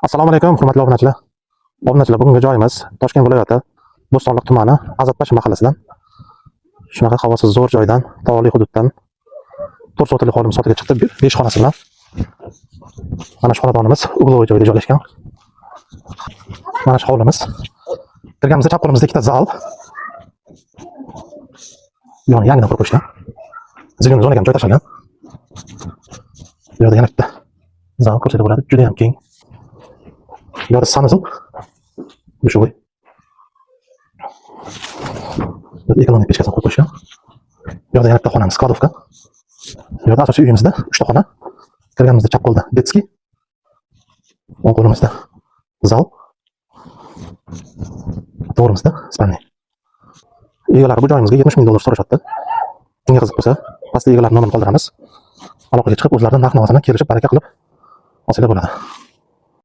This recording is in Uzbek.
Assalomu alaykum, hurmatli obunachilar. Obunachilar, bugungi joyimiz Toshkent viloyati Bo'stonliq tumani Azatbashi mahallasidan. Shunaqa havosiz zo'r joydan, tog'li hududdan 4 soatlik hovlimiz sotiga chiqdi, 5 xonasi bilan. Mana shu xonadonimiz uglovoy joyda joylashgan. Mana shu hovlimiz. Kirganimizda chap qo'limizda ikkita zal. Yoni yangidan qurib qo'yishgan. Zilin zonaga ham joy tashlagan. Bu yerda yana bitta zal ko'rsatib bo'ladi, juda ham keng. Bu yerda sanuzel. Dushovый. Ekonomik pechkasini qo'yib qo'yishgan. Bu yerda yana bitta xonamiz, skladovka. Bu yerda asosiy uyimizda 3 ta xona. Kirganimizda chap qo'lda detskiy. O'ng qo'limizda zal. To'g'rimizda spalniy. Egalari bu joyimizga $70 ming so'rashyapti. Kimga qiziq bo'lsa, pastda egalar nomerini qoldiramiz. Aloqaga chiqib o'zlaridan narx-navosini kelishib baraka qilib olsalar bo'ladi.